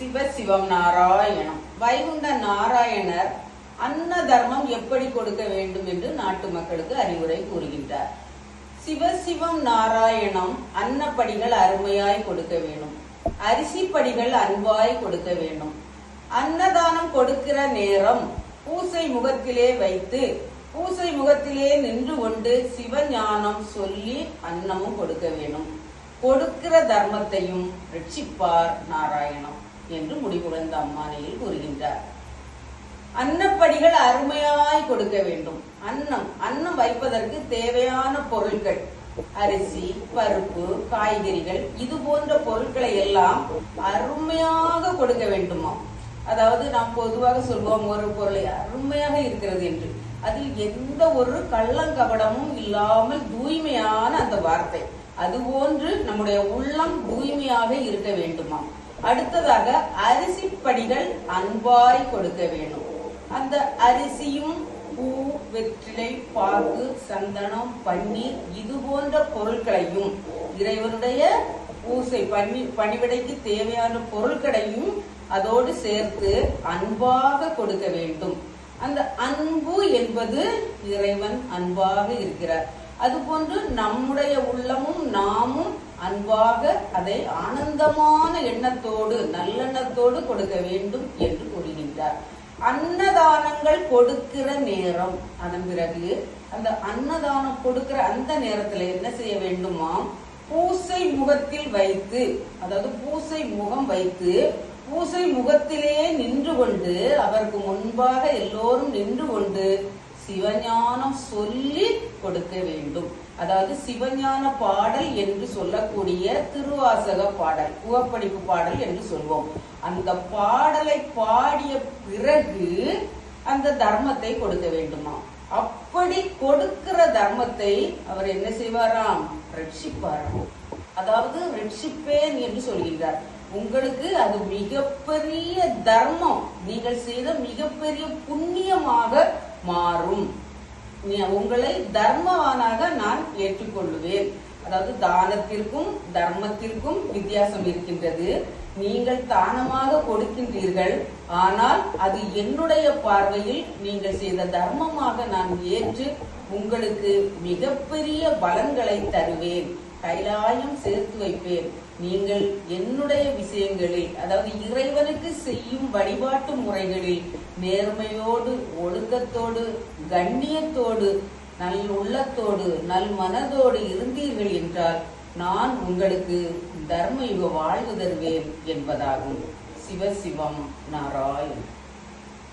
சிவசிவம் நாராயணம். வைகுண்ட நாராயணர் அன்ன தர்மம் எப்படி கொடுக்க வேண்டும் என்று நாட்டு மக்களுக்கு அறிவுரை கூறுகின்றார். சிவசிவம் நாராயணம் அன்னப்படிகள் அருமையாய் கொடுக்க வேண்டும், அரிசி படிகள் அன்பாய் கொடுக்க வேண்டும். அன்னதானம் கொடுக்கிற நேரம் பூசை முகத்திலே வைத்து பூசை முகத்திலே நின்று கொண்டு சிவஞானம் சொல்லி அன்னமும் கொடுக்க வேண்டும். கொடுக்கிற தர்மத்தையும் ரட்சிப்பார் நாராயணம் என்று முடிவுடன் அம்மானையில் கூறுகின்றார். அன்னப்படிகள் அருமையாய் கொடுக்க வேண்டும். அன்னம் வைப்பதற்கு தேவையான பொருட்கள் அரிசி, பருப்பு, காய்கறிகள் இது போன்ற பொருட்களை எல்லாம் அருமையாக கொடுக்க வேண்டுமா. அதாவது நாம் பொதுவாக சொல்வோம் ஒரு பொருளை அருமையாக இருக்கிறது என்று, அதில் எந்த ஒரு கள்ளங்கபடமும் இல்லாமல் தூய்மையான அந்த வார்த்தை, அதுபோன்று நம்முடைய உள்ளம் தூய்மையாக இருக்க வேண்டுமா. அடுத்ததாக அரிசி படிகள் அன்பாய் கொடுக்க வேண்டும். அந்த அரிசியும் பூ, வெற்றிலை, பாக்கு, சந்தனம், பன்னீர் இது போன்ற பொருட்களையும் இறைவனுடைய பூசை பணிவிடைக்கு தேவையான பொருட்களையும் அதோடு சேர்த்து அன்பாக கொடுக்க வேண்டும். அந்த அன்பு என்பது இறைவன் அன்பாக இருக்கிறார். அதுபோன்று நம்முடைய உள்ளமும் நாமும் அன்பாக அதை ஆனந்தமான எண்ணத்தோடு நல்லெண்ணத்தோடு கொடுக்க வேண்டும் என்று கூறுகின்றார். அன்னதானங்கள் கொடுக்கிற நேரம், அதன் பிறகு அந்த அன்னதானம் கொடுக்கிற அந்த நேரத்துல என்ன செய்ய வேண்டுமா, பூசை முகத்தில் வைத்து, அதாவது பூசை முகம் வைத்து பூசை முகத்திலே நின்று கொண்டு அவருக்கு முன்பாக எல்லோரும் நின்று கொண்டு சிவஞானம் சொல்லி கொடுக்க வேண்டும். அதாவது சிவஞான பாடல் என்று சொல்லக்கூடிய திருவாசக பாடல், உவப்படிப்பு பாடல் என்று சொல்வோம். அந்த பாடலை பாடிய பிறகு அந்த தர்மத்தை கொடுக்க வேண்டுமா. அப்படி கொடுக்கிற தர்மத்தை அவர் என்ன செய்வாராம், ரட்சிப்பாராம். அதாவது ரட்சிப்பேன் என்று சொல்கின்றார். உங்களுக்கு அது மிகப்பெரிய தர்மம், நீங்கள் செய்த மிகப்பெரிய புண்ணியமாக மாறும். உங்களை தர்மவானாக நான் ஏற்றுக்கொள்ளுவேன். அதாவது தானத்திற்கும் தர்மத்திற்கும் வித்தியாசம் இருக்கின்றது. நீங்கள் தானமாக கொடுக்கின்றீர்கள், ஆனால் அது என்னுடைய பார்வையில் நீங்கள் செய்த தர்மமாக நான் ஏற்று உங்களுக்கு மிகப்பெரிய பலன்களை தருவேன், கைலாயம் சேர்த்து வைப்பேன். நீங்கள் என்னுடைய விஷயங்களில், அதாவது இறைவனுக்கு செய்யும் வழிபாட்டு முறைகளில் நேர்மையோடு, ஒழுக்கத்தோடு, கண்ணியத்தோடு, நல் உள்ளத்தோடு, நல் மனதோடு இருந்தீர்கள் என்றால் நான் உங்களுக்கு தர்மயுக வாழ்வு தருவேன் என்பதாகும். சிவசிவம் நாராயணன்.